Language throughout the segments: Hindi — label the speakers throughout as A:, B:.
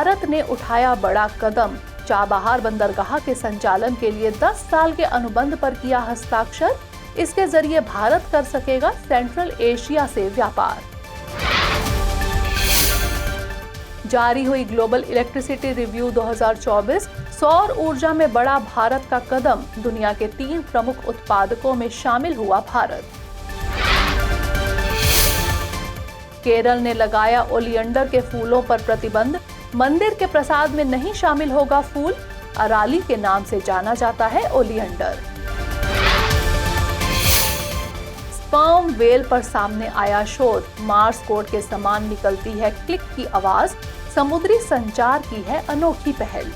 A: भारत ने उठाया बड़ा कदम, चाबहार बंदरगाह के संचालन के लिए 10 साल के अनुबंध पर किया हस्ताक्षर। इसके जरिए भारत कर सकेगा सेंट्रल एशिया से व्यापार। जारी हुई ग्लोबल इलेक्ट्रिसिटी रिव्यू 2024, सौर ऊर्जा में बड़ा भारत का कदम, दुनिया के 3 प्रमुख उत्पादकों में शामिल हुआ भारत। केरल ने लगाया ओलियंडर के फूलों पर प्रतिबंध, मंदिर के प्रसाद में नहीं शामिल होगा फूल, अराली के नाम से जाना जाता है ओलियंडर। स्पर्म वेल पर सामने आया शोध, मार्स कोड के समान निकलती है क्लिक की आवाज, समुद्री संचार की है अनोखी पहल।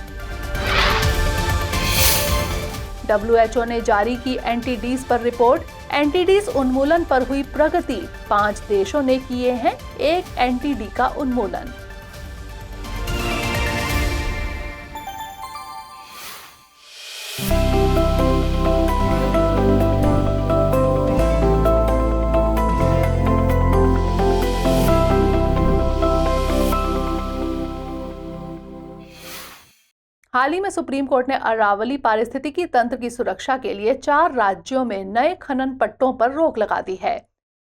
A: WHO ने जारी की एनटीडीज पर रिपोर्ट, एनटीडीज उन्मूलन पर हुई प्रगति, 5 देशों ने किए हैं 1 एनटीडी का उन्मूलन। हाल ही में सुप्रीम कोर्ट ने अरावली पारिस्थितिकी तंत्र की सुरक्षा के लिए 4 राज्यों में नए खनन पट्टों पर रोक लगा दी है।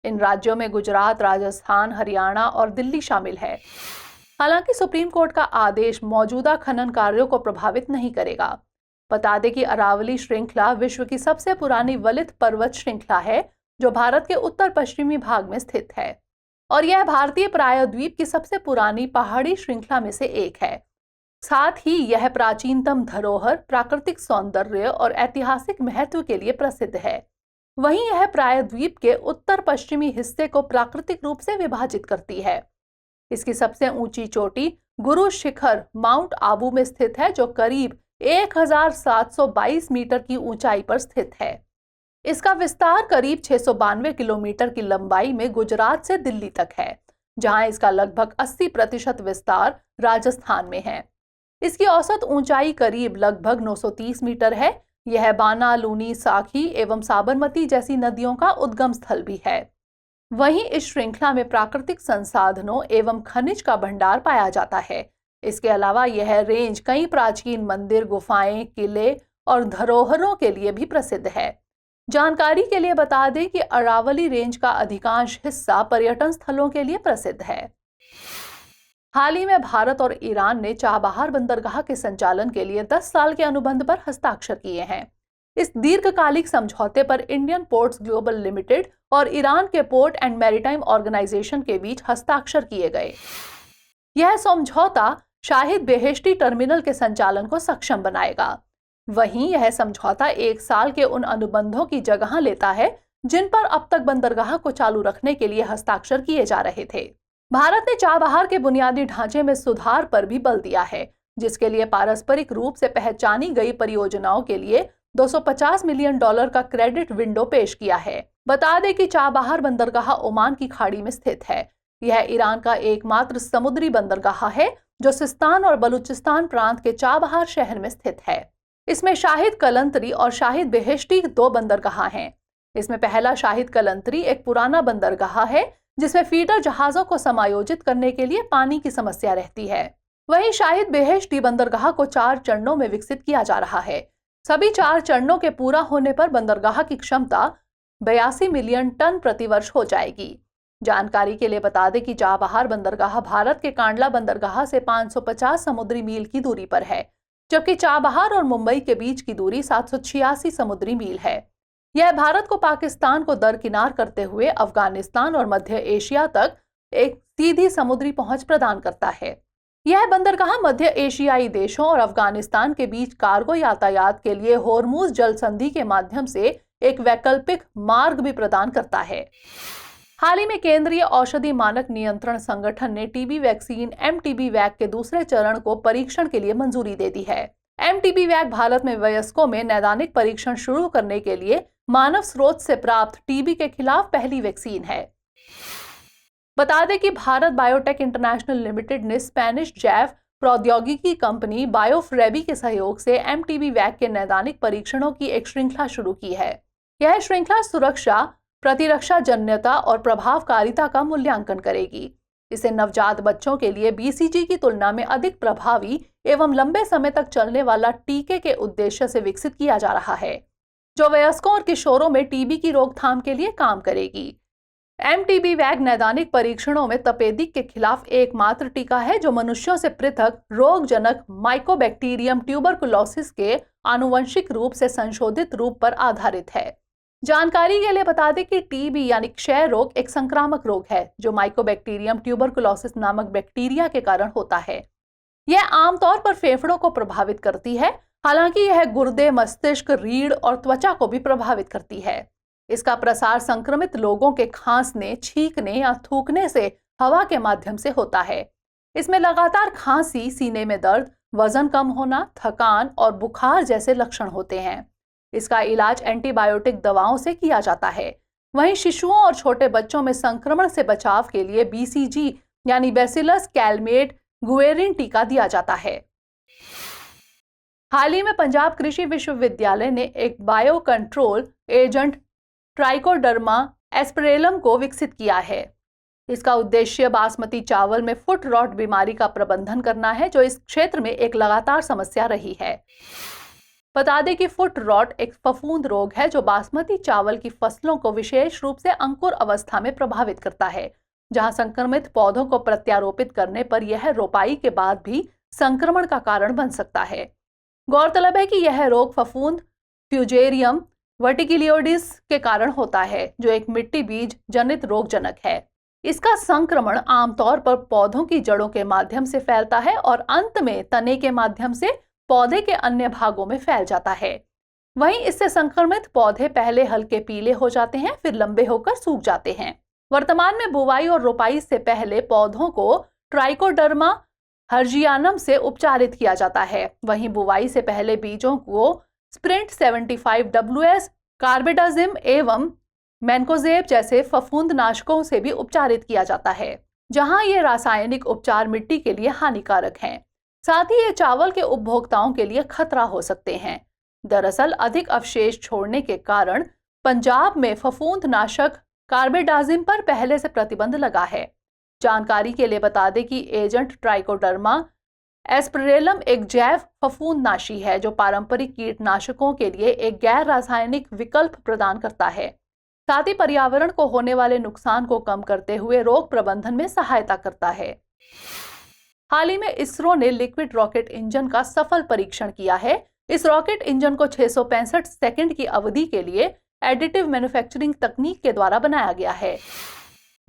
A: इन राज्यों में गुजरात, राजस्थान, हरियाणा और दिल्ली शामिल है। हालांकि सुप्रीम कोर्ट का आदेश मौजूदा खनन कार्यों को प्रभावित नहीं करेगा। बता दें कि अरावली श्रृंखला विश्व की सबसे पुरानी वलित पर्वत श्रृंखला है, जो भारत के उत्तर पश्चिमी भाग में स्थित है और यह भारतीय प्रायद्वीप की सबसे पुरानी पहाड़ी श्रृंखला में से एक है। साथ ही यह प्राचीनतम धरोहर, प्राकृतिक सौंदर्य और ऐतिहासिक महत्व के लिए प्रसिद्ध है। वहीं यह प्रायद्वीप के उत्तर पश्चिमी हिस्से को प्राकृतिक रूप से विभाजित करती है। इसकी सबसे ऊंची चोटी गुरु शिखर माउंट आबू में स्थित है, जो करीब 1722 मीटर की ऊंचाई पर स्थित है। इसका विस्तार करीब 692 किलोमीटर की लंबाई में गुजरात से दिल्ली तक है, जहां इसका लगभग 80% विस्तार राजस्थान में है। इसकी औसत ऊंचाई करीब लगभग 930 मीटर है। यह बाना, लूनी, साखी एवं साबरमती जैसी नदियों का उद्गम स्थल भी है। वहीं इस श्रृंखला में प्राकृतिक संसाधनों एवं खनिज का भंडार पाया जाता है। इसके अलावा यह रेंज कई प्राचीन मंदिर, गुफाएं, किले और धरोहरों के लिए भी प्रसिद्ध है। जानकारी के लिए बता दें कि अरावली रेंज का अधिकांश हिस्सा पर्यटन स्थलों के लिए प्रसिद्ध है। हाल ही में भारत और ईरान ने चाबहार बंदरगाह के संचालन के लिए 10 साल के अनुबंध पर हस्ताक्षर किए हैं। इस दीर्घकालिक समझौते पर इंडियन पोर्ट्स ग्लोबल लिमिटेड और ईरान के पोर्ट एंड मैरीटाइम ऑर्गेनाइजेशन के बीच हस्ताक्षर किए गए। यह समझौता शाहिद बेहेश्ती टर्मिनल के संचालन को सक्षम बनाएगा। वहीं यह समझौता 1 साल के उन अनुबंधों की जगह लेता है जिन पर अब तक बंदरगाह को चालू रखने के लिए हस्ताक्षर किए जा रहे थे। भारत ने चाबहार के बुनियादी ढांचे में सुधार पर भी बल दिया है, जिसके लिए पारस्परिक रूप से पहचानी गई परियोजनाओं के लिए $250 मिलियन का क्रेडिट विंडो पेश किया है। बता दें कि चाबहार बंदरगाह ओमान की खाड़ी में स्थित है। यह ईरान का एकमात्र समुद्री बंदरगाह है जो सिस्तान और बलूचिस्तान प्रांत के चाबहार शहर में स्थित है। इसमें शाहिद कलंतरी और शाहिद बेहेश्ती 2 बंदरगाह हैं। इसमें पहला शाहिद कलंतरी एक पुराना बंदरगाह है जिसमें फीडर जहाजों को समायोजित करने के लिए पानी की समस्या रहती है। वहीं शाहिद बेहेश्ती बंदरगाह को 4 चरणों में विकसित किया जा रहा है। सभी 4 चरणों के पूरा होने पर बंदरगाह की क्षमता 82 मिलियन टन प्रतिवर्ष हो जाएगी। जानकारी के लिए बता दें कि चाबहार बंदरगाह भारत के कांडला बंदरगाह से 550 समुद्री मील की दूरी पर है, जबकि चाबहार और मुंबई के बीच की दूरी 786 समुद्री मील है। यह भारत को पाकिस्तान को दरकिनार करते हुए अफगानिस्तान और मध्य एशिया तक एक सीधी समुद्री पहुंच प्रदान करता है। यह बंदरगाह मध्य एशियाई देशों और अफगानिस्तान के बीच कार्गो यातायात के लिए होर्मुज जल संधि के माध्यम से एक वैकल्पिक मार्ग भी प्रदान करता है। हाल ही में केंद्रीय औषधि मानक नियंत्रण संगठन ने टीबी वैक्सीन एमटीबी वैक के दूसरे चरण को परीक्षण के लिए मंजूरी दे दी है। एमटीबी वैक भारत में वयस्कों में नैदानिक परीक्षण शुरू करने के लिए मानव स्रोत से प्राप्त टीबी के खिलाफ पहली वैक्सीन है। बता दें कि भारत बायोटेक इंटरनेशनल लिमिटेड ने स्पेनिश जैव प्रौद्योगिकी कंपनी बायोफ्रेबी के सहयोग से एमटीबी वैक के नैदानिक परीक्षणों की एक श्रृंखला शुरू की है। यह श्रृंखला सुरक्षा, प्रतिरक्षा जन्यता और प्रभावकारिता का मूल्यांकन करेगी। इसे नवजात बच्चों के लिए बीसीजी की तुलना में अधिक प्रभावी एवं लंबे समय तक चलने वाला टीके के उद्देश्य से विकसित किया जा रहा है, जो वयस्कों और किशोरों में टीबी की रोकथाम के लिए काम करेगी। एमटीबी-वैग नैदानिक परीक्षणों में तपेदिक के खिलाफ एकमात्र टीका है जो मनुष्यों से पृथक रोगजनक माइकोबैक्टीरियम ट्यूबरकुलोसिस के आनुवंशिक रूप से संशोधित रूप पर आधारित है। जानकारी के लिए बता दें कि टीबी यानी क्षय रोग एक संक्रामक रोग है जो माइकोबैक्टीरियम ट्यूबरकुलोसिस नामक बैक्टीरिया के कारण होता है। यह आमतौर पर फेफड़ों को प्रभावित करती है, हालांकि यह गुर्दे, मस्तिष्क, रीढ़ और त्वचा को भी प्रभावित करती है। इसका प्रसार संक्रमित लोगों के खांसने, छींकने या थूकने से हवा के माध्यम से होता है। इसमें लगातार खांसी, सीने में दर्द, वजन कम होना, थकान और बुखार जैसे लक्षण होते हैं। इसका इलाज एंटीबायोटिक दवाओं से किया जाता है। वहीं शिशुओं और छोटे बच्चों में संक्रमण से बचाव के लिए बीसीजी यानी बैसिलस कैलमेट गुएरिन टीका दिया जाता है। हाल ही में पंजाब कृषि विश्वविद्यालय ने एक बायो कंट्रोल एजेंट ट्राइकोडर्मा एस्परेलम को विकसित किया है। इसका उद्देश्य बासमती चावल में फुट रॉट बीमारी का प्रबंधन करना है, जो इस क्षेत्र में एक लगातार समस्या रही है। बता दें कि फुट रॉट एक फफूंद रोग है जो बासमती चावल की फसलों को विशेष रूप से अंकुर अवस्था में प्रभावित करता है, जहां संक्रमित पौधों को प्रत्यारोपित करने पर यह रोपाई के बाद भी संक्रमण का कारण बन सकता है। गौरतलब है कि यह रोग फफूंद फ्यूजेरियम वर्टिकिलियोडिस के कारण होता है, जो एक मिट्टी बीज जनित रोगजनक है। इसका संक्रमण आमतौर पर पौधों की जड़ों के माध्यम से फैलता है और अंत में तने के माध्यम से पौधे के अन्य भागों में फैल जाता है। वहीं इससे संक्रमित पौधे पहले हल्के पीले हो जाते हैं, फिर लंबे होकर सूख जाते हैं। वर्तमान में बुवाई और रोपाई से पहले पौधों को ट्राइकोडर्मा हर्जियानम से उपचारित किया जाता है। वहीं बुवाई से पहले बीजों को स्प्रिंट 75 WS, कार्बेडाजिम एवं मैनकोजेब जैसे फफूंदनाशकों से भी उपचारित किया जाता है, जहां ये रासायनिक उपचार मिट्टी के लिए हानिकारक हैं। साथ ही ये चावल के उपभोक्ताओं के लिए खतरा हो सकते हैं। दरअसल अधिक अवशेष छोड़ने के कारण पंजाब में फफूंदनाशक कार्बेडाजिम पर पहले से प्रतिबंध लगा है। जानकारी के लिए बता दें कि एजेंट ट्राइकोडर्मा एस्परेलम एक जैव फफूंदनाशी है जो पारंपरिक कीटनाशकों के लिए एक गैर रासायनिक विकल्प प्रदान करता है। साथ ही पर्यावरण को होने वाले नुकसान को कम करते हुए रोग प्रबंधन में सहायता करता है। हाल ही में इसरो ने लिक्विड रॉकेट इंजन का सफल परीक्षण किया है। इस रॉकेट इंजन को 665 सेकंड की अवधि के लिए एडिटिव मैन्युफैक्चरिंग तकनीक के द्वारा बनाया गया है,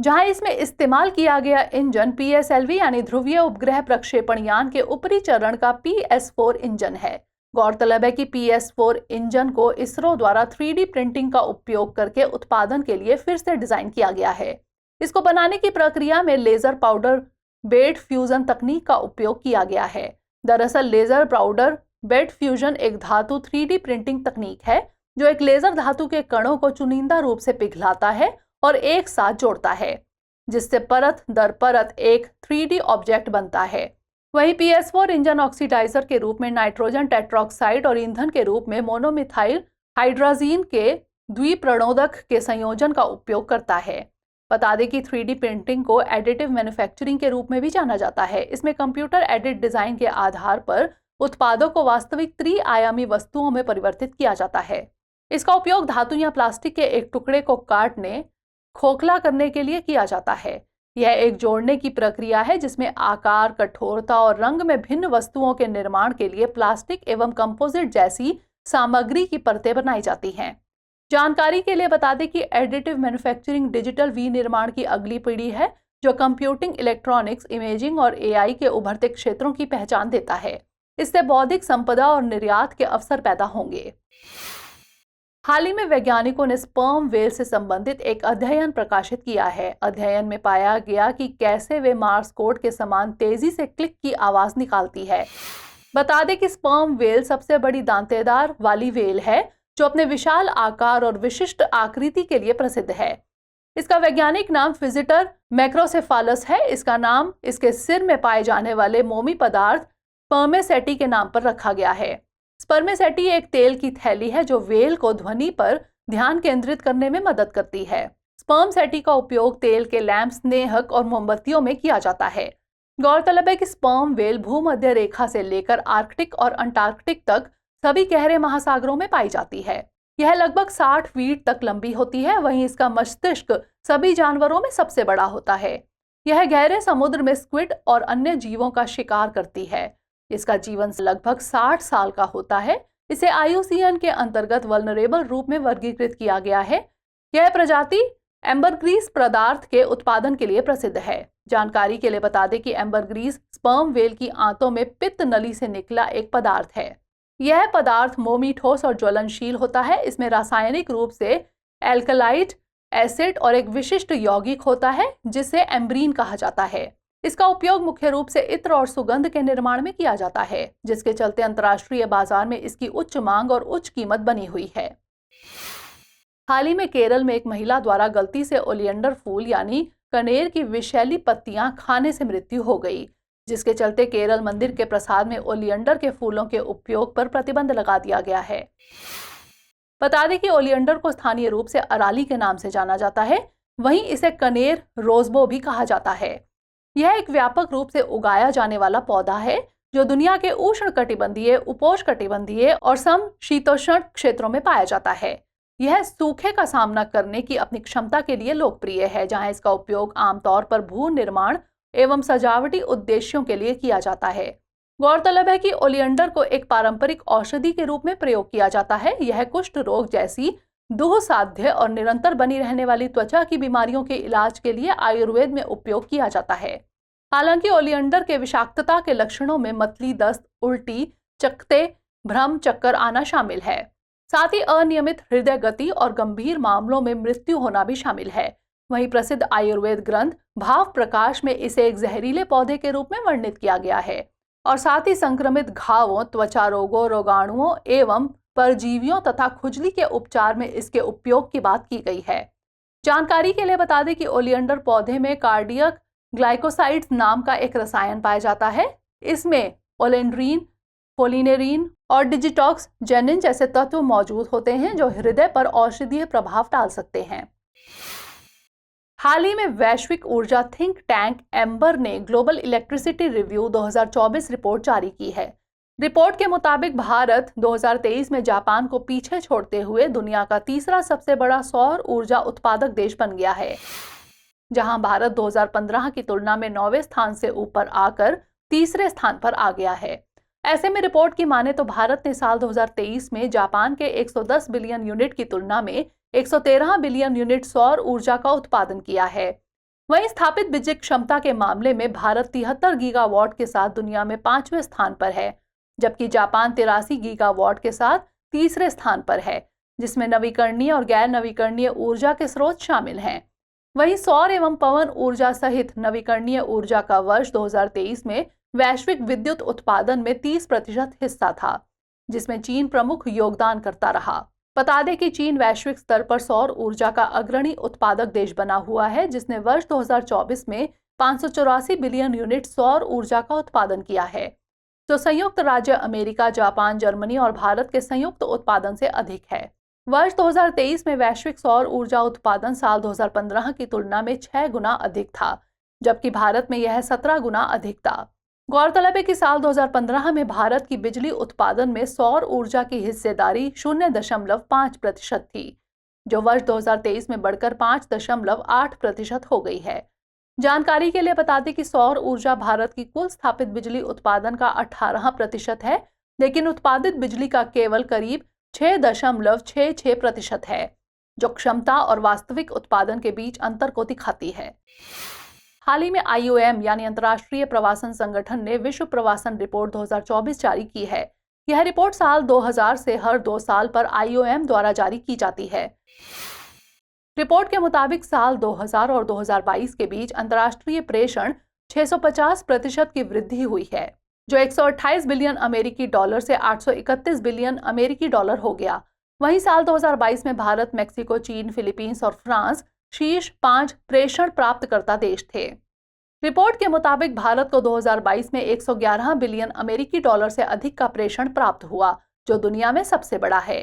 A: जहां इसमें इस्तेमाल किया गया इंजन PSLV यानी ध्रुवीय उपग्रह प्रक्षेपण यान के ऊपरी चरण का PS4 इंजन है। गौरतलब है कि PS4 इंजन को इसरो द्वारा 3D प्रिंटिंग का उपयोग करके उत्पादन के लिए फिर से डिजाइन किया गया है। इसको बनाने की प्रक्रिया में लेजर पाउडर बेड फ्यूजन तकनीक का उपयोग किया गया है। दरअसल लेजर पाउडर बेड फ्यूजन एक धातु 3D प्रिंटिंग तकनीक है जो एक लेजर धातु के कणों को चुनिंदा रूप से पिघलाता है और एक साथ जोड़ता है, जिससे परत दर परत एक 3D ऑब्जेक्ट बनता है। वहीं PS4 इंजन ऑक्सीडाइजर के रूप में नाइट्रोजन टेट्रोक्साइड और ईंधन के रूप में मोनोमिथाइल हाइड्राजीन के द्विप्रणोदक के संयोजन का उपयोग करता है। बता दें कि 3D प्रिंटिंग को एडिटिव मैन्युफैक्चरिंग के रूप में भी जाना जाता है। इसमें कंप्यूटर एडिट डिजाइन के आधार पर उत्पादों को वास्तविक त्रि-आयामी वस्तुओं में परिवर्तित किया जाता है। इसका उपयोग धातु या प्लास्टिक के एक टुकड़े को काटने, खोखला करने के लिए किया जाता है। यह एक जोड़ने की प्रक्रिया है जिसमें आकार, कठोरता और रंग में भिन्न वस्तुओं के निर्माण के लिए प्लास्टिक एवं कंपोजिट जैसी सामग्री की परतें बनाई जाती हैं। जानकारी के लिए बता दें कि एडिटिव मैन्युफैक्चरिंग डिजिटल विनिर्माण की अगली पीढ़ी है जो कंप्यूटिंग, इलेक्ट्रॉनिक्स, इमेजिंग और AI के उभरते क्षेत्रों की पहचान देता है। इससे बौद्धिक संपदा और निर्यात के अवसर पैदा होंगे। हाल ही में वैज्ञानिकों ने स्पर्म व्हेल से संबंधित एक अध्ययन प्रकाशित किया है। अध्ययन में पाया गया कि कैसे वे मार्स कोड के समान तेजी से क्लिक की आवाज निकालती है। बता दें कि स्पर्म व्हेल सबसे बड़ी दांतेदार वाली व्हेल है जो अपने विशाल आकार और विशिष्ट आकृति के लिए प्रसिद्ध है। इसका वैज्ञानिक नाम फिजिटर मैक्रोसेफालस है। इसका नाम इसके सिर में पाए जाने वाले मोमी पदार्थ स्पर्मेसेटी के नाम पर रखा गया है। स्पर्मेसेटी एक तेल की थैली है जो व्हेल को ध्वनि पर ध्यान केंद्रित करने में मदद करती है। स्पर्म सेटी का उपयोग तेल के लैंप, स्नेहक और मोमबत्तियों में किया जाता है। गौरतलब है कि स्पर्म वेल भूमध्य रेखा से लेकर आर्कटिक और अंटार्कटिक तक सभी गहरे महासागरों में पाई जाती है। यह लगभग 60 फीट तक लंबी होती है। वहीं इसका मस्तिष्क सभी जानवरों में सबसे बड़ा होता है। यह गहरे समुद्र में स्क्विड और अन्य जीवों का शिकार करती है। इसका जीवन लगभग 60 साल का होता है। इसे IUCN के अंतर्गत वल्नरेबल रूप में वर्गीकृत किया गया है। यह प्रजाति एम्बरग्रीस पदार्थ के उत्पादन के लिए प्रसिद्ध है। जानकारी के लिए बता दें कि एम्बरग्रीस स्पर्म वेल की आंतों में पित्त नली से निकला एक पदार्थ है। यह पदार्थ मोमी, ठोस और ज्वलनशील होता है। इसमें रासायनिक रूप से एल्कलाइड एसिड और एक विशिष्ट यौगिक होता है जिसे एम्ब्रीन कहा जाता है। इसका उपयोग मुख्य रूप से इत्र और सुगंध के निर्माण में किया जाता है, जिसके चलते अंतर्राष्ट्रीय बाजार में इसकी उच्च मांग और उच्च कीमत बनी हुई है। हाल ही में केरल में एक महिला द्वारा गलती से ओलियंडर फूल यानी कनेर की विषैली पत्तियां खाने से मृत्यु हो गई, जिसके चलते केरल मंदिर के प्रसाद में ओलियंडर के फूलों के उपयोग पर प्रतिबंध लगा दिया गया है। बता दें कि ओलियंडर को स्थानीय रूप से अराली के नाम से जाना जाता है। वहीं इसे कनेर रोजबो भी कहा जाता है। यह एक व्यापक रूप से उगाया जाने वाला पौधा है जो दुनिया के उष्णकटिबंधीय, उपोष्णकटिबंधीय और समशीतोष्ण क्षेत्रों में पाया जाता है। यह सूखे का सामना करने की अपनी क्षमता के लिए लोकप्रिय है, जहां इसका उपयोग आमतौर पर भू निर्माण एवं सजावटी उद्देश्यों के लिए किया जाता है। गौरतलब है कि ओलियंडर को एक पारंपरिक औषधि के रूप में प्रयोग किया जाता है। यह कुष्ठ रोग जैसी दुःसाध्य और निरंतर बनी रहने वाली त्वचा की बीमारियों के इलाज के लिए आयुर्वेद में उपयोग किया जाता है। हालांकि ओलियंडर के विषाक्तता के लक्षणों में मतली, दस्त, उल्टी, चकत्ते, भ्रम, चक्कर आना शामिल है। साथ ही अनियमित हृदय गति और गंभीर मामलों में मृत्यु होना भी शामिल है। वहीं प्रसिद्ध आयुर्वेद ग्रंथ भाव प्रकाश में इसे एक जहरीले पौधे के रूप में वर्णित किया गया है और साथ ही संक्रमित घावों, त्वचा रोगों, रोगाणुओं एवं परजीवियों तथा खुजली के उपचार में इसके उपयोग की बात की गई है। जानकारी के लिए बता दें कि ओलियंडर पौधे में कार्डियक ग्लाइकोसाइड्स नाम का एक रसायन पाया जाता है। इसमें ओलेंड्रीन, फोलिनेरिन और डिजिटॉक्स जेनिन जैसे तत्व मौजूद होते हैं जो हृदय पर औषधीय प्रभाव डाल सकते हैं। हाल ही में वैश्विक ऊर्जा थिंक टैंक एम्बर ने ग्लोबल इलेक्ट्रिसिटी रिव्यू 2024 रिपोर्ट जारी की है। रिपोर्ट के मुताबिक भारत 2023 में जापान को पीछे छोड़ते हुए दुनिया का तीसरा सबसे बड़ा सौर ऊर्जा उत्पादक देश बन गया है, जहां भारत 2015 की तुलना में 9वें स्थान से ऊपर आकर तीसरे स्थान पर आ गया है। ऐसे में रिपोर्ट की माने तो भारत ने साल 2023 में जापान के 110 बिलियन यूनिट की तुलना में 113 बिलियन यूनिट सौर ऊर्जा का उत्पादन किया है। वहीं स्थापित बिजली क्षमता के मामले में भारत 73 गीगावाट के साथ दुनिया में 5वें स्थान पर है, जबकि जापान 83 गीगावाट के साथ तीसरे स्थान पर है, जिसमें नवीकरणीय और गैर नवीकरणीय ऊर्जा के स्रोत शामिल हैं। वहीं सौर एवं पवन ऊर्जा सहित नवीकरणीय ऊर्जा का वर्ष 2023 में वैश्विक विद्युत उत्पादन में 30% हिस्सा था, जिसमें चीन प्रमुख योगदान करता रहा। बता दें कि चीन वैश्विक स्तर पर सौर ऊर्जा का अग्रणी उत्पादक देश बना हुआ है, जिसने वर्ष 2024 में 584 बिलियन यूनिट सौर ऊर्जा का उत्पादन किया है, जो संयुक्त राज्य अमेरिका, जापान, जर्मनी और भारत के संयुक्त उत्पादन से अधिक है। वर्ष 2023 में वैश्विक सौर ऊर्जा उत्पादन साल 2015 की तुलना में 6 गुना अधिक था, जबकि भारत में यह 17 गुना अधिक था। गौरतलब है कि साल 2015 में भारत की बिजली उत्पादन में सौर ऊर्जा की हिस्सेदारी 0.5% थी, जो वर्ष 2023 में बढ़कर 5.8% हो गई है। जानकारी के लिए बता दें कि सौर ऊर्जा भारत की कुल स्थापित बिजली उत्पादन का 18% है, लेकिन उत्पादित बिजली का केवल करीब 6.66% है, जो क्षमता और वास्तविक उत्पादन के बीच अंतर को दिखाती है। हाल ही में IOM यानी अंतर्राष्ट्रीय प्रवासन संगठन ने विश्व प्रवासन रिपोर्ट 2024 जारी की है। यह रिपोर्ट साल 2000 से हर 2 साल पर IOM द्वारा जारी की जाती है। रिपोर्ट के मुताबिक साल 2000 और 2022 के बीच अंतर्राष्ट्रीय प्रेषण 650% की वृद्धि हुई है, जो 128 बिलियन अमेरिकी डॉलर से 831 बिलियन अमेरिकी डॉलर हो गया। वहीं साल 2022 में भारत, मैक्सिको, चीन, फिलीपींस और फ्रांस शीर्ष 5 प्रेषण प्राप्तकर्ता देश थे। रिपोर्ट के मुताबिक भारत को 2022 में 111 बिलियन अमेरिकी डॉलर से अधिक का प्रेषण प्राप्त हुआ, जो दुनिया में सबसे बड़ा है।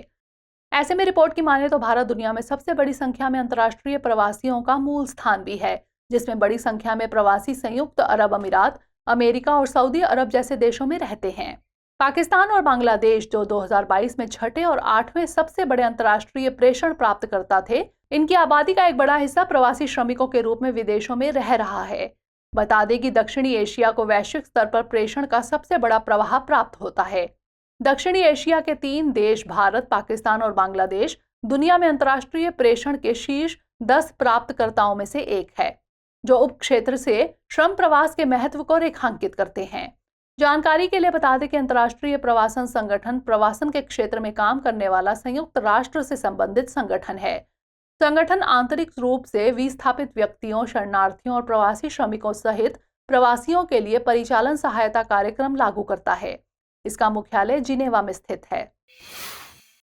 A: ऐसे में रिपोर्ट की माने तो भारत दुनिया में सबसे बड़ी संख्या में अंतर्राष्ट्रीय प्रवासियों का मूल स्थान भी है, जिसमें बड़ी संख्या में प्रवासी संयुक्त अरब अमीरात, अमेरिका और सऊदी अरब जैसे देशों में रहते हैं। पाकिस्तान और बांग्लादेश, जो 2022 में छठे और 8वें सबसे बड़े अंतर्राष्ट्रीय प्रेषण प्राप्तकर्ता थे, इनकी आबादी का एक बड़ा हिस्सा प्रवासी श्रमिकों के रूप में विदेशों में रह रहा है। बता दें कि दक्षिणी एशिया को वैश्विक स्तर पर प्रेषण का सबसे बड़ा प्रवाह प्राप्त होता है। दक्षिणी एशिया के 3 देश भारत, पाकिस्तान और बांग्लादेश दुनिया में अंतर्राष्ट्रीय प्रेषण के शीर्ष 10 प्राप्तकर्ताओं में से एक है, जो उप क्षेत्र से श्रम प्रवास के महत्व को रेखांकित करते हैं। जानकारी के लिए बता दें कि अंतर्राष्ट्रीय प्रवासन संगठन प्रवासन के क्षेत्र में काम करने वाला संयुक्त राष्ट्र से संबंधित संगठन है। संगठन आंतरिक रूप से विस्थापित व्यक्तियों, शरणार्थियों और प्रवासी श्रमिकों सहित प्रवासियों के लिए परिचालन सहायता कार्यक्रम लागू करता है। इसका मुख्यालय जिनेवा में स्थित है।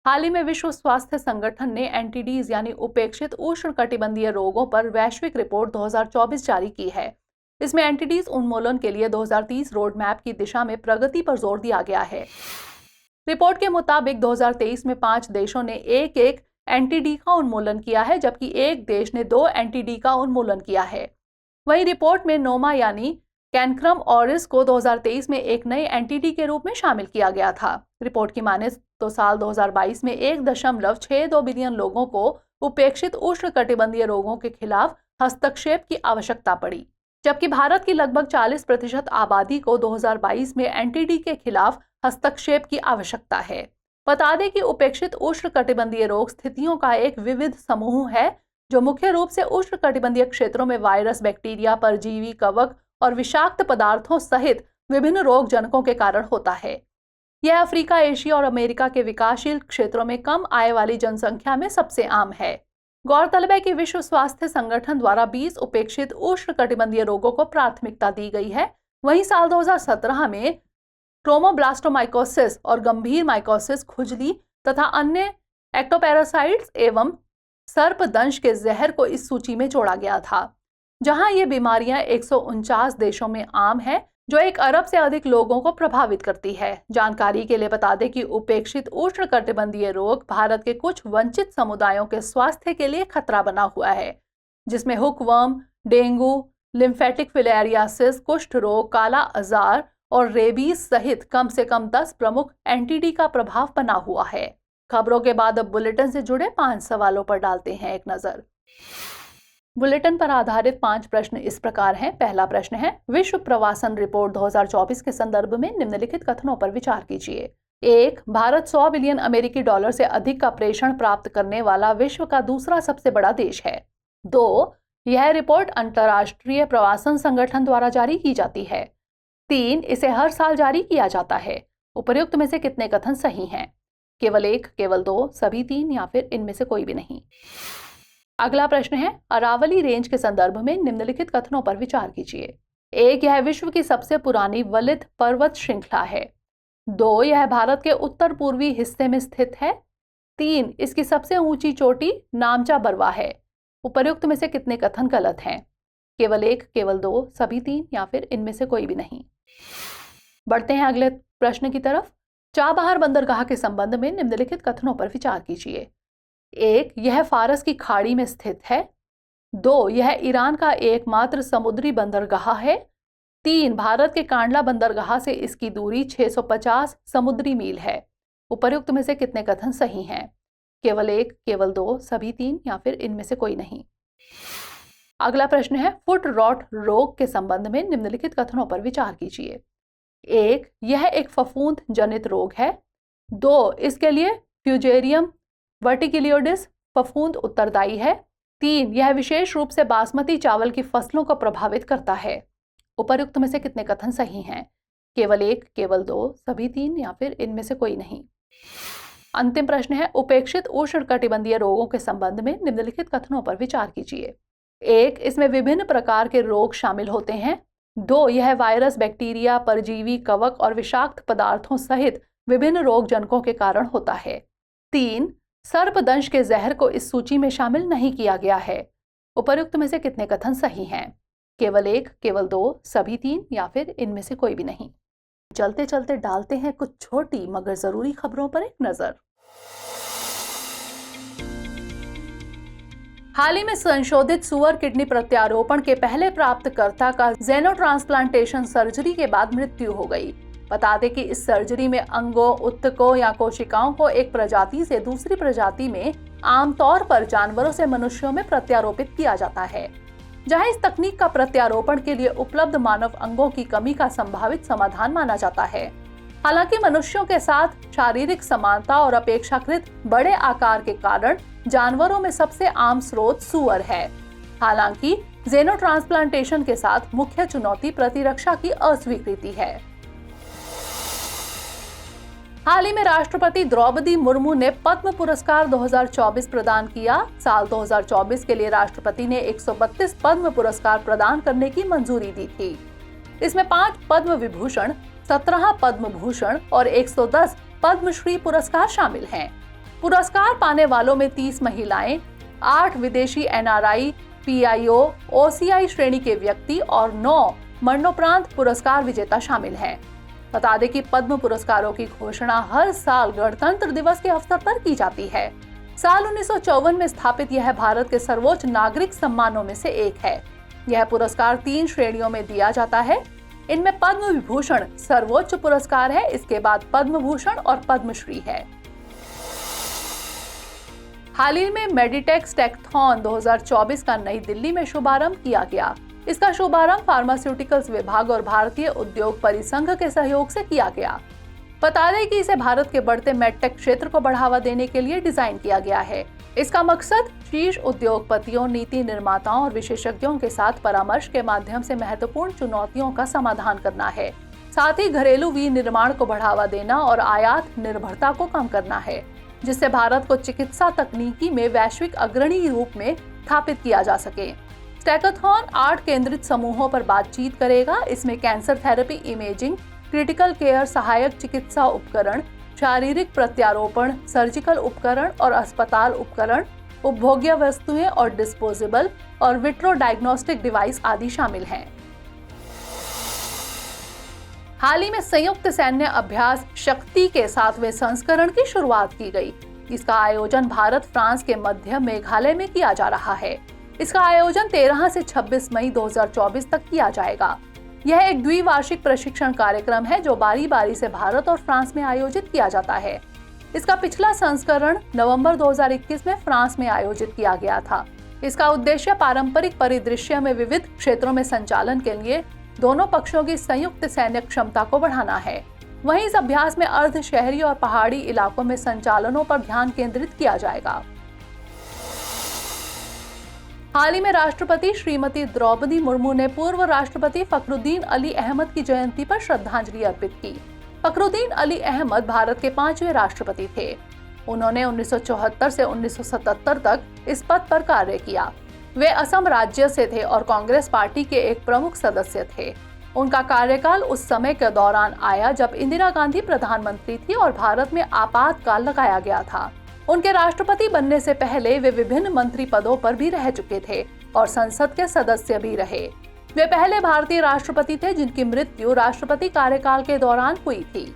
A: हाल ही में विश्व स्वास्थ्य संगठन ने एनटीडीज यानी उपेक्षित उष्णकटिबंधीय रोगों पर वैश्विक रिपोर्ट 2024 जारी की है। इसमें एनटीडीज उन्मूलन के लिए 2030 रोड मैप की दिशा में प्रगति पर जोर दिया गया है। रिपोर्ट के मुताबिक 2023 में 5 देशों ने एक एनटीडी का उन्मूलन किया है, जबकि एक देश ने 2 एनटीडी का उन्मूलन किया है। वहीं रिपोर्ट में नोमा यानी कैनक्रम ऑरिस को 2023 में एक नई एनटीडी के रूप में शामिल किया गया था। रिपोर्ट की माने तो साल 2022 में 1.62 बिलियन लोगों को उपेक्षित उष्णकटिबंधीय रोगों के खिलाफ हस्तक्षेप की आवश्यकता पड़ी, जबकि भारत की लगभग 40% आबादी को 2022 में एनटीडी के खिलाफ हस्तक्षेप की आवश्यकता है। बता दें कि उपेक्षित उष्णकटिबंधीय रोग स्थितियों का एक विविध समूह है, जो मुख्य रूप से उष्णकटिबंधीय क्षेत्रों में वायरस, बैक्टीरिया, परजीवी, कवक और विषाक्त पदार्थों सहित विभिन्न रोग जनकों के कारण होता है। यह अफ्रीका, एशिया और अमेरिका के विकासशील क्षेत्रों में कम आय वाली जनसंख्या में सबसे आम है। गौरतलब है कि विश्व स्वास्थ्य संगठन द्वारा 20 उपेक्षित उष्णकटिबंधीय रोगों को प्राथमिकता दी गई है। वहीं साल 2017 में ट्रोमोब्लास्टोमाइकोसिस और गंभीर माइकोसिस, खुजली तथा अन्य एक्टोपैरासाइट्स एवं सर्पदंश के जहर को इस सूची में जोड़ा गया था, जहां ये बीमारियां 149 देशों में आम है, जो 1 अरब से अधिक लोगों को प्रभावित करती है। जानकारी के लिए बता दें कि उपेक्षित उष्णकटिबंधीय रोग भारत के कुछ वंचित समुदायों के स्वास्थ्य के लिए खतरा बना हुआ है, जिसमें हुकवर्म, डेंगू, लिम्फेटिक फिलेरियासिस, कुष्ठ रोग, काला अजार और रेबीज सहित कम से कम 10 प्रमुख एनटीडी का प्रभाव बना हुआ है। खबरों के बाद अब बुलेटिन से जुड़े 5 सवालों पर डालते हैं एक नजर। बुलेटिन पर आधारित 5 प्रश्न इस प्रकार हैं। पहला प्रश्न है, विश्व प्रवासन रिपोर्ट 2024 के संदर्भ में निम्नलिखित कथनों पर विचार कीजिए। 1. भारत 100 बिलियन अमेरिकी डॉलर से अधिक का प्रेषण प्राप्त करने वाला विश्व का दूसरा सबसे बड़ा देश है। 2. यह रिपोर्ट अंतर्राष्ट्रीय प्रवासन संगठन द्वारा जारी की जाती है। 3. इसे हर साल जारी किया जाता है। उपर्युक्त में से कितने कथन सही हैं? केवल 1, केवल 2, सभी 3 या फिर इनमें से कोई भी नहीं। अगला प्रश्न है, अरावली रेंज के संदर्भ में निम्नलिखित कथनों पर विचार कीजिए। 1. यह विश्व की सबसे पुरानी वलित पर्वत श्रृंखला है। 2. यह भारत के उत्तर पूर्वी हिस्से में स्थित है। 3. इसकी सबसे ऊंची चोटी नामचा बरवा है। उपर्युक्त में से कितने कथन गलत हैं? केवल 1, केवल 2, सभी 3 या फिर इनमें से कोई भी नहीं। बढ़ते हैं अगले प्रश्न की तरफ। चाबहार बंदरगाह के संबंध में निम्नलिखित कथनों पर विचार कीजिए। 1. यह फारस की खाड़ी में स्थित है। 2. यह ईरान का एकमात्र समुद्री बंदरगाह है। 3. भारत के कांडला बंदरगाह से इसकी दूरी 650 समुद्री मील है। उपर्युक्त में से कितने कथन सही हैं? केवल 1, केवल 2, सभी 3 या फिर इनमें से कोई नहीं। अगला प्रश्न है, फुट रॉट रोग के संबंध में निम्नलिखित कथनों पर विचार कीजिए। 1. यह एक फफूंद जनित रोग है। 2. इसके लिए फ्यूजेरियम वर्टिकिलियोडिस फफूंद उत्तरदायी है। 3. यह विशेष रूप से बासमती चावल की फसलों को प्रभावित करता है। उपर्युक्त में से कितने कथन सही हैं? केवल 1, केवल 2, सभी 3 या फिर इनमें से कोई नहीं। अंतिम प्रश्न है, उपेक्षित उष्णकटिबंधीय रोगों के संबंध में निम्नलिखित कथनों पर विचार कीजिए। 1. इसमें विभिन्न प्रकार के रोग शामिल होते हैं। 2. यह वायरस, बैक्टीरिया, परजीवी, कवक और विषाक्त पदार्थों सहित विभिन्न रोग जनकों के कारण होता है। 3. सर्पदंश के जहर को इस सूची में शामिल नहीं किया गया है। उपर्युक्त में से कितने कथन सही हैं? केवल 1, केवल 2, सभी 3 या फिर इनमें से कोई भी नहीं। चलते चलते डालते हैं कुछ छोटी मगर जरूरी खबरों पर एक नजर। हाल ही में संशोधित सुअर किडनी प्रत्यारोपण के पहले प्राप्तकर्ता का जेनोट्रांसप्लांटेशन सर्जरी के बाद मृत्यु हो गई। बता दें कि इस सर्जरी में अंगों, उत्तकों या कोशिकाओं को एक प्रजाति से दूसरी प्रजाति में आमतौर पर जानवरों से मनुष्यों में प्रत्यारोपित किया जाता है, जहां इस तकनीक का प्रत्यारोपण के लिए उपलब्ध मानव अंगों की कमी का संभावित समाधान माना जाता है। हालांकि मनुष्यों के साथ शारीरिक समानता और अपेक्षाकृत बड़े आकार के कारण जानवरों में सबसे आम स्रोत सुअर है। हालांकि जेनोट्रांसप्लांटेशन के साथ मुख्य चुनौती प्रतिरक्षा की अस्वीकृति है। हाल ही में राष्ट्रपति द्रौपदी मुर्मू ने पद्म पुरस्कार 2024 प्रदान किया। साल 2024 के लिए राष्ट्रपति ने 132 पद्म पुरस्कार प्रदान करने की मंजूरी दी थी। इसमें 5 पद्म विभूषण, 17 पद्म भूषण और 110 पद्मश्री पुरस्कार शामिल हैं। पुरस्कार पाने वालों में 30 महिलाएं, 8 विदेशी NRI, PIO, OCI श्रेणी के व्यक्ति और 9 मरणोपरांत पुरस्कार विजेता शामिल हैं। बता दें कि पद्म पुरस्कारों की घोषणा हर साल गणतंत्र दिवस के अवसर पर की जाती है। साल 1954 में स्थापित यह भारत के सर्वोच्च नागरिक सम्मानों में से एक है। यह पुरस्कार 3 श्रेणियों में दिया जाता है। इनमें पद्म विभूषण सर्वोच्च पुरस्कार है, इसके बाद पद्म भूषण और पद्मश्री है। हाल ही में मेडिटेक्स टेकथॉन 2024 का नई दिल्ली में शुभारंभ किया गया। इसका शुभारंभ फार्मास्यूटिकल्स विभाग और भारतीय उद्योग परिसंघ के सहयोग से किया गया। बता दें कि इसे भारत के बढ़ते मेडटेक क्षेत्र को बढ़ावा देने के लिए डिजाइन किया गया है। इसका मकसद शीर्ष उद्योगपतियों, नीति निर्माताओं और विशेषज्ञों के साथ परामर्श के माध्यम से महत्वपूर्ण चुनौतियों का समाधान करना है। साथ ही घरेलू विनिर्माण को बढ़ावा देना और आयात निर्भरता को कम करना है, जिससे भारत को चिकित्सा तकनीकी में वैश्विक अग्रणी रूप में स्थापित किया जा सके। स्टैकाथॉन 8 केंद्रित समूहों पर बातचीत करेगा। इसमें cancer therapy, imaging, critical care, सहायक चिकित्सा उपकरण, शारीरिक प्रत्यारोपण, सर्जिकल उपकरण और अस्पताल उपकरण, उपभोग्य वस्तुएं और डिस्पोजेबल और विट्रो डायग्नोस्टिक डिवाइस आदि शामिल हैं। हाल ही में संयुक्त सैन्य अभ्यास शक्ति के 7वें संस्करण की शुरुआत की गई। इसका आयोजन भारत, फ्रांस के मध्य मेघालय में किया जा रहा है। इसका आयोजन 13 से 26 मई 2024 तक किया जाएगा। यह एक द्विवार्षिक प्रशिक्षण कार्यक्रम है जो बारी बारी से भारत और फ्रांस में आयोजित किया जाता है। इसका पिछला संस्करण नवंबर 2021 में फ्रांस में आयोजित किया गया था। इसका उद्देश्य पारंपरिक परिदृश्य में विविध क्षेत्रों में संचालन के लिए दोनों पक्षों की संयुक्त सैन्य क्षमता को बढ़ाना है। वहीं इस अभ्यास में अर्ध शहरी और पहाड़ी इलाकों में संचालनों पर ध्यान केंद्रित किया जाएगा। हाल ही में राष्ट्रपति श्रीमती द्रौपदी मुर्मू ने पूर्व राष्ट्रपति फखरुद्दीन अली अहमद की जयंती पर श्रद्धांजलि अर्पित की। फखरुद्दीन अली अहमद भारत के 5वें राष्ट्रपति थे। उन्होंने 1974 से 1977 तक इस पद पर कार्य किया। वे असम राज्य से थे और कांग्रेस पार्टी के एक प्रमुख सदस्य थे। उनका कार्यकाल उस समय के दौरान आया जब इंदिरा गांधी प्रधानमंत्री थी और भारत में आपातकाल लगाया गया था। उनके राष्ट्रपति बनने से पहले वे विभिन्न मंत्री पदों पर भी रह चुके थे और संसद के सदस्य भी रहे। वे पहले भारतीय राष्ट्रपति थे जिनकी मृत्यु राष्ट्रपति कार्यकाल के दौरान हुई थी।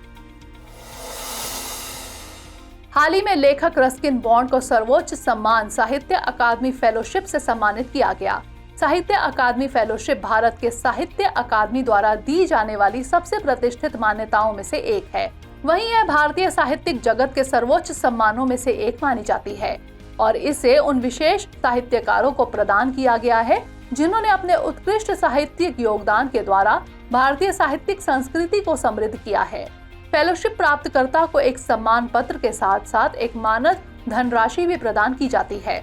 A: हाल ही में लेखक रस्किन बॉन्ड को सर्वोच्च सम्मान साहित्य अकादमी फेलोशिप से सम्मानित किया गया। साहित्य अकादमी फेलोशिप भारत के साहित्य अकादमी द्वारा दी जाने वाली सबसे प्रतिष्ठित मान्यताओं में से एक है। वहीं यह भारतीय साहित्यिक जगत के सर्वोच्च सम्मानों में से एक मानी जाती है और इसे उन विशेष साहित्यकारों को प्रदान किया गया है जिन्होंने अपने उत्कृष्ट साहित्यिक योगदान के द्वारा भारतीय साहित्यिक संस्कृति को समृद्ध किया है। फेलोशिप प्राप्तकर्ता को एक सम्मान पत्र के साथ साथ एक मानद धनराशि भी प्रदान की जाती है।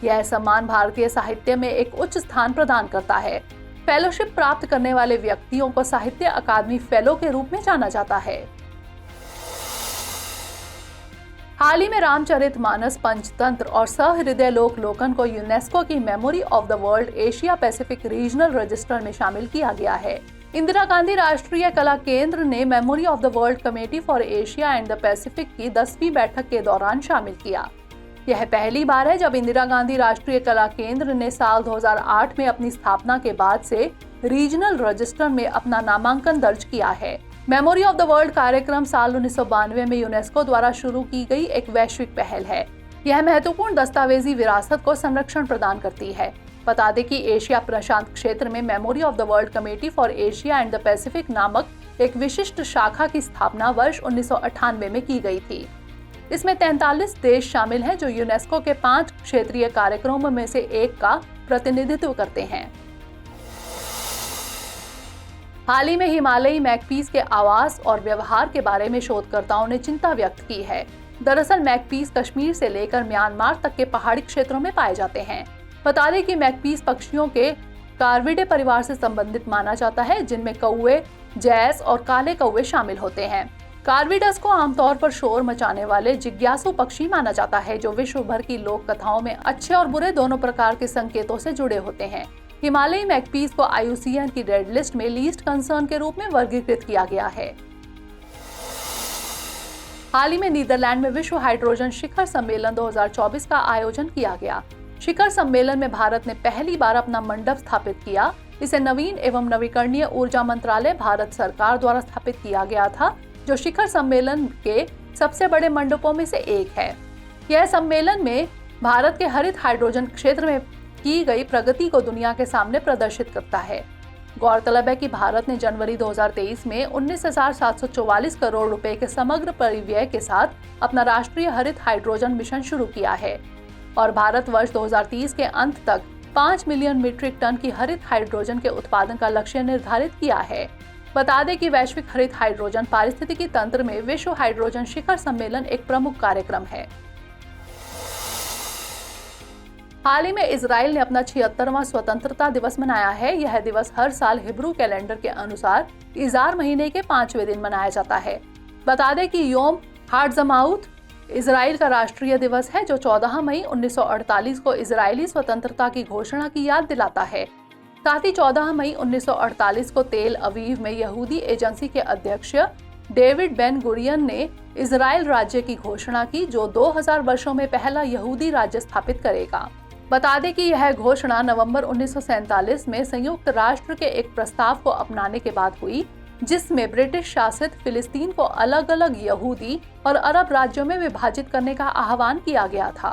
A: यह सम्मान भारतीय साहित्य में एक उच्च स्थान प्रदान करता है। फेलोशिप प्राप्त करने वाले व्यक्तियों को साहित्य अकादमी फेलो के रूप में जाना जाता है। हाल ही में रामचरितमानस, पंचतंत्र और सहृदय लोकलोकन को यूनेस्को की memory of the world Asia Pacific regional register में शामिल किया गया है। इंदिरा गांधी राष्ट्रीय कला केंद्र ने memory of the world committee for Asia and the Pacific की 10वीं बैठक के दौरान शामिल किया। यह पहली बार है जब इंदिरा गांधी राष्ट्रीय कला केंद्र ने साल 2008 में अपनी स्थापना के बाद से रीजनल रजिस्टर में अपना नामांकन दर्ज किया है। मेमोरी ऑफ द वर्ल्ड कार्यक्रम साल 1992 में यूनेस्को द्वारा शुरू की गई एक वैश्विक पहल है। यह महत्वपूर्ण दस्तावेजी विरासत को संरक्षण प्रदान करती है। बता दें कि एशिया प्रशांत क्षेत्र में memory of the world committee for Asia and the Pacific नामक एक विशिष्ट शाखा की स्थापना वर्ष 1998 में की गई थी। इसमें 43 देश शामिल हैं जो यूनेस्को के 5 क्षेत्रीय कार्यक्रमों में से एक का प्रतिनिधित्व करते हैं। हाल ही में हिमालयी मैकपीस के आवास और व्यवहार के बारे में शोधकर्ताओं ने चिंता व्यक्त की है। दरअसल मैकपीस कश्मीर से लेकर म्यांमार तक के पहाड़ी क्षेत्रों में पाए जाते हैं। बता दें कि मैकपीस पक्षियों के कार्विडे परिवार से संबंधित माना जाता है, जिनमें कौवे, जैस और काले कौवे शामिल होते हैं। कार्विडस को आमतौर पर शोर मचाने वाले जिज्ञासु पक्षी माना जाता है, जो विश्व भर की लोक कथाओं में अच्छे और बुरे दोनों प्रकार के संकेतों से जुड़े होते हैं। हिमालयी मैकपीस को IUCN की रेड लिस्ट में लीस्ट कंसर्न के रूप में वर्गीकृत किया गया है। हाल ही में नीदरलैंड में विश्व हाइड्रोजन शिखर सम्मेलन 2024 का आयोजन किया गया। शिखर सम्मेलन में भारत ने पहली बार अपना मंडप स्थापित किया। इसे नवीन एवं नवीकरणीय ऊर्जा मंत्रालय भारत सरकार द्वारा स्थापित किया गया था, जो शिखर सम्मेलन के सबसे बड़े मंडपों में से एक है। यह सम्मेलन में भारत के हरित हाइड्रोजन क्षेत्र में की गई प्रगति को दुनिया के सामने प्रदर्शित करता है। गौरतलब है कि भारत ने जनवरी 2023 में 19,744 करोड़ रुपए के समग्र परिव्यय के साथ अपना राष्ट्रीय हरित हाइड्रोजन मिशन शुरू किया है और भारत वर्ष 2030 के अंत तक 5 मिलियन मीट्रिक टन की हरित हाइड्रोजन के उत्पादन का लक्ष्य निर्धारित किया है। बता दें कि वैश्विक हरित हाइड्रोजन पारिस्थितिकी तंत्र में विश्व हाइड्रोजन शिखर सम्मेलन एक प्रमुख कार्यक्रम है। हाल ही में इजराइल ने अपना 76वां स्वतंत्रता दिवस मनाया है। यह दिवस हर साल हिब्रू कैलेंडर के अनुसार इजार महीने के 5वें दिन मनाया जाता है। बता दें कि योम हाट्ज़माउथ इजराइल का राष्ट्रीय दिवस है, जो 14 मई 1948 को इजरायली स्वतंत्रता की घोषणा की याद दिलाता है। साथ ही 14 मई 1948 को तेल अवीव में यहूदी एजेंसी के अध्यक्ष डेविड बेन गुरियन ने इजराइल राज्य की घोषणा की, जो 2000 वर्षों में पहला यहूदी राज्य स्थापित करेगा। बता दें कि यह घोषणा नवंबर 1947 में संयुक्त राष्ट्र के एक प्रस्ताव को अपनाने के बाद हुई, जिसमें ब्रिटिश शासित फिलिस्तीन को अलग अलग यहूदी और अरब राज्यों में विभाजित करने का आह्वान किया गया था।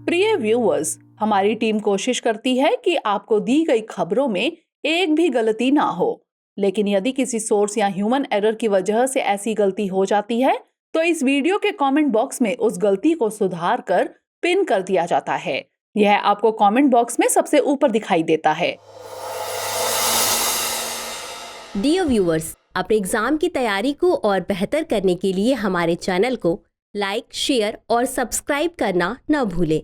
B: प्रिय व्यूअर्स, हमारी टीम कोशिश करती है कि आपको दी गई खबरों में एक भी गलती ना हो, लेकिन यदि किसी सोर्स या ह्यूमन एरर की वजह से ऐसी गलती हो जाती है तो इस वीडियो के कमेंट बॉक्स में उस गलती को सुधार कर पिन कर दिया जाता है। यह आपको कमेंट बॉक्स में सबसे ऊपर दिखाई देता है।
C: डियर व्यूअर्स, अपने एग्जाम की तैयारी को और बेहतर करने के लिए हमारे चैनल को लाइक, शेयर और सब्सक्राइब करना न भूलें।